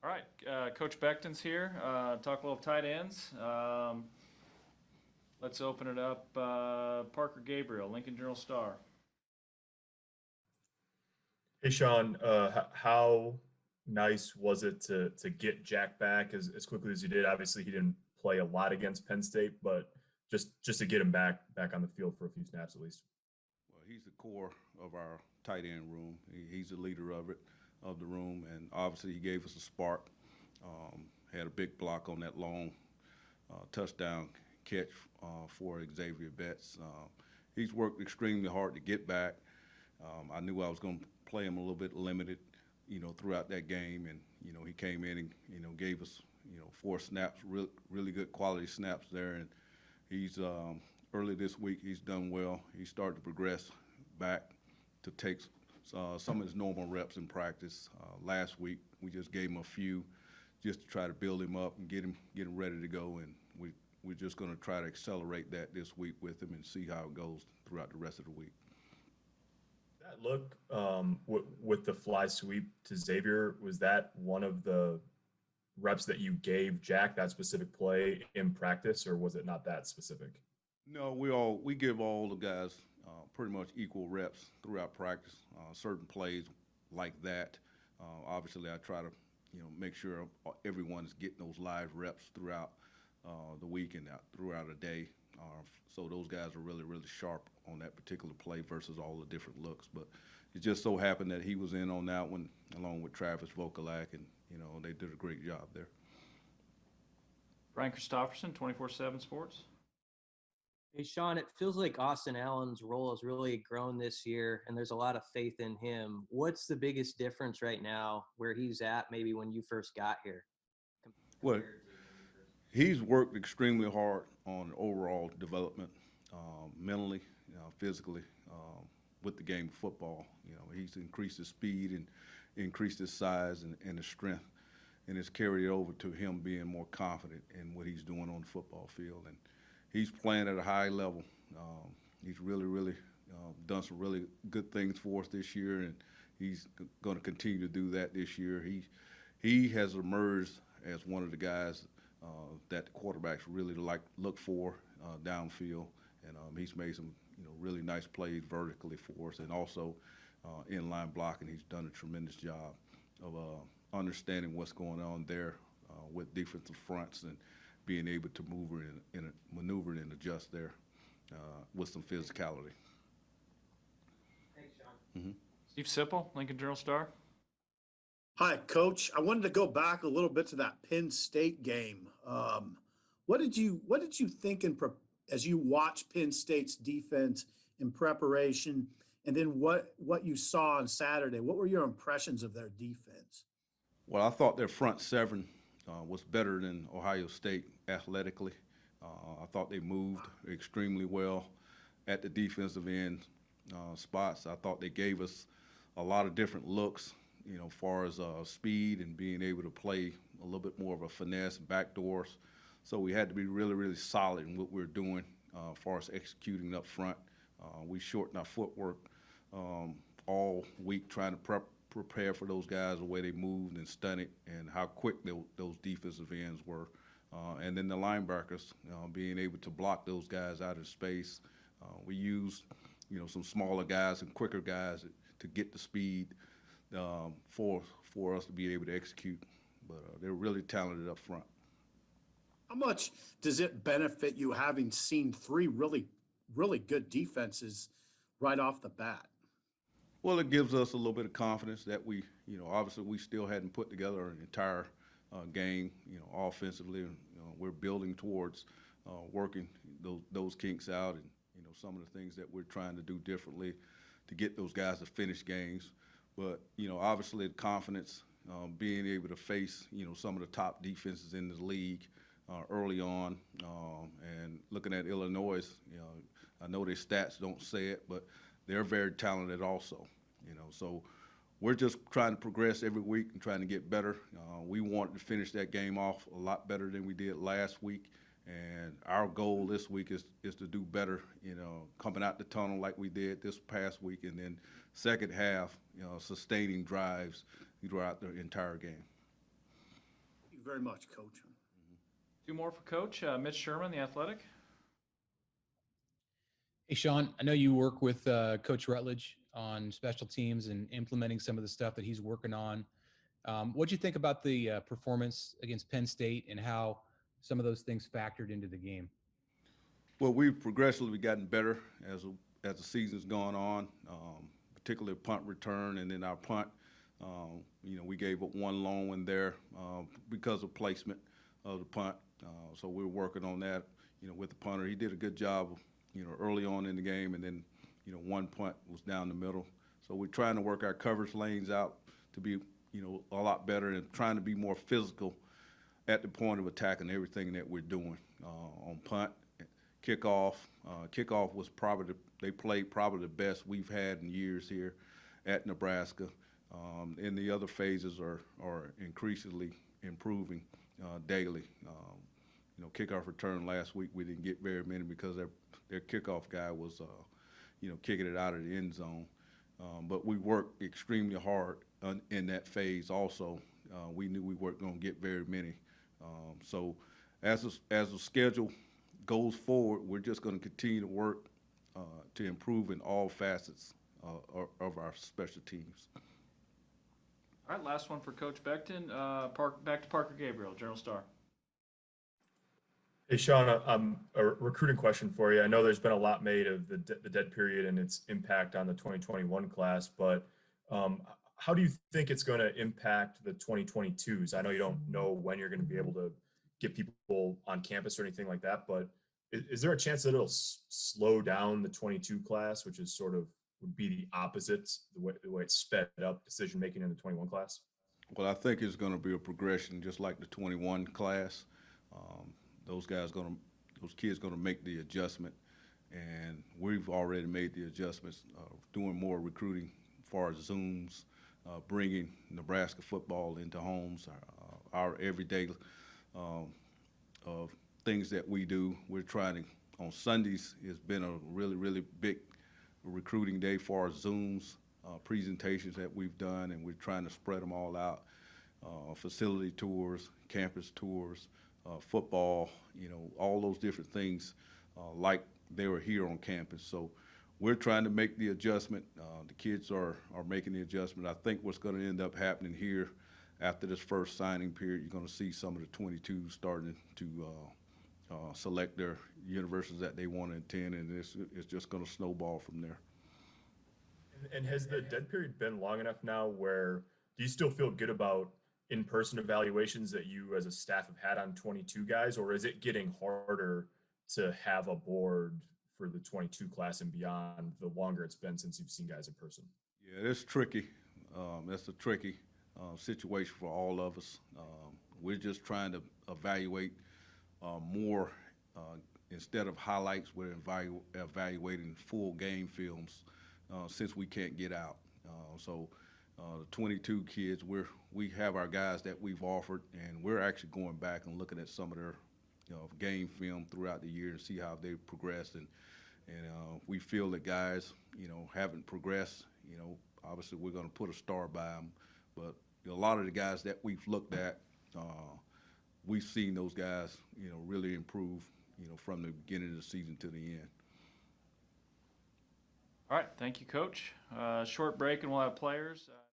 All right, Coach Beckton's here. Talk a little tight ends. Let's open it up. Parker Gabriel, Lincoln Journal-Star. Hey Sean, how nice was it to get Jack back as quickly as you did? Obviously, he didn't play a lot against Penn State, but just to get him back on the field for a few snaps at least. Well, he's the core of our tight end room. He's the leader of the room, and obviously he gave us a spark. Had a big block on that long touchdown catch for Xavier Betts. He's worked extremely hard to get back. I knew I was going to play him a little bit limited, throughout that game, and he came in and gave us 4 snaps, really good quality snaps there, and he's early this week he's done well. He started to progress back to take some of his normal reps in practice. Last week we just gave him a few just to try to build him up and get him ready to go, and we're just going to try to accelerate that this week with him and see how it goes throughout the rest of the week. That look with the fly sweep to Xavier, was that one of the reps that you gave Jack, that specific play in practice, or was it not that specific? No, we give all the guys pretty much equal reps throughout practice. Certain plays like that, obviously I try to make sure everyone's getting those live reps throughout the week and throughout a day. So those guys are really sharp on that particular play versus all the different looks. But it just so happened that he was in on that one along with Travis Vokalak, and they did a great job there. Brian Christopherson, 24/7 Sports. Hey, Sean, it feels like Austin Allen's role has really grown this year, and there's a lot of faith in him. What's the biggest difference right now where he's at maybe when you first got here? Well, he's worked extremely hard on overall development, mentally, physically, with the game of football. He's increased his speed and increased his size and his strength, and it's carried over to him being more confident in what he's doing on the football field. And he's playing at a high level. He's really done some really good things for us this year, and he's going to continue to do that this year. He has emerged as one of the guys that the quarterbacks really look for downfield, and he's made some really nice plays vertically for us, and also inline blocking. He's done a tremendous job of understanding what's going on there with defensive fronts and being able to maneuver and adjust there with some physicality. Thanks, Sean. Steve Sipple, Lincoln Journal-Star. Hi, Coach. I wanted to go back a little bit to that Penn State game. What did you think as you watched Penn State's defense in preparation, and then what you saw on Saturday? What were your impressions of their defense? Well, I thought their front seven was better than Ohio State athletically. I thought they moved extremely well at the defensive end spots. I thought they gave us a lot of different looks, as far as speed and being able to play a little bit more of a finesse backdoors. So we had to be really solid in what we're doing as far as executing up front. We shortened our footwork all week trying to prepare for those guys, the way they moved and stunted and how quick those defensive ends were. And then the linebackers being able to block those guys out of space. We used some smaller guys and quicker guys to get the speed for us to be able to execute. But they're really talented up front. How much does it benefit you having seen 3 really good defenses right off the bat? Well, it gives us a little bit of confidence that we, obviously we still hadn't put together an entire game, offensively. We're building towards working those kinks out, and some of the things that we're trying to do differently to get those guys to finish games. But obviously the confidence, being able to face some of the top defenses in the league early on, and looking at Illinois, I know their stats don't say it, but they're very talented also. So we're just trying to progress every week and trying to get better. We wanted to finish that game off a lot better than we did last week, and our goal this week is to do better, coming out the tunnel like we did this past week, and then second half, sustaining drives throughout the entire game. you very much, Coach. Two more for Coach. Mitch Sherman, The Athletic. Hey, Sean, I know you work with Coach Rutledge on special teams and implementing some of the stuff that he's working on. What'd you think about the performance against Penn State and how some of those things factored into the game? Well, we've progressively gotten better as the season's gone on, particularly punt return, and then our punt. We gave up one long one there because of placement of the punt. So we're working on that, with the punter. He did a good job, early on in the game, and then, one punt was down the middle. So we're trying to work our coverage lanes out to be, a lot better and trying to be more physical at the point of attack and everything that we're doing on punt. Kickoff was they played probably the best we've had in years here at Nebraska. And the other phases are increasingly improving daily. Kickoff return last week, we didn't get very many because their kickoff guy was, kicking it out of the end zone. But we worked extremely hard in that phase also. We knew we weren't going to get very many. So as the schedule goes forward, we're just going to continue to work to improve in all facets of our special teams. All right, last one for Coach Beckton. Back to Parker Gabriel, Journal Star. Hey, Sean, a recruiting question for you. I know there's been a lot made of the dead period and its impact on the 2021 class, but how do you think it's going to impact the 2022s? I know you don't know when you're going to be able to get people on campus or anything like that, but is there a chance that it'll slow down the 22 class, which is sort of would be the opposite, the way it's sped up decision-making in the 21 class? Well, I think it's going to be a progression just like the 21 class. Those kids going to make the adjustment, and we've already made the adjustments, doing more recruiting as far as Zooms, bringing Nebraska football into homes, our everyday things that we do. We're trying to, on Sundays, it's been a really, really big recruiting day for our Zooms, presentations that we've done, and we're trying to spread them all out, facility tours, campus tours, football, all those different things like they were here on campus. So we're trying to make the adjustment. The kids are making the adjustment. I think what's going to end up happening here after this first signing period, you're going to see some of the 22s starting to select their universities that they want to attend, and it's just going to snowball from there. And has the dead period been long enough now where do you still feel good about in-person evaluations that you as a staff have had on 22 guys, or is it getting harder to have a board for the 22 class and beyond the longer it's been since you've seen guys in person? Yeah, it's tricky. That's a tricky situation for all of us. We're just trying to evaluate more instead of highlights. We're evaluating full game films since we can't get out. So the 22 kids, we have our guys that we've offered, and we're actually going back and looking at some of their game film throughout the year and see how they've progressed. And we feel that guys, haven't progressed. Obviously we're going to put a star by them, but a lot of the guys that we've looked at, we've seen those guys, really improve, from the beginning of the season to the end. All right, thank you, Coach. Short break, and we'll have players.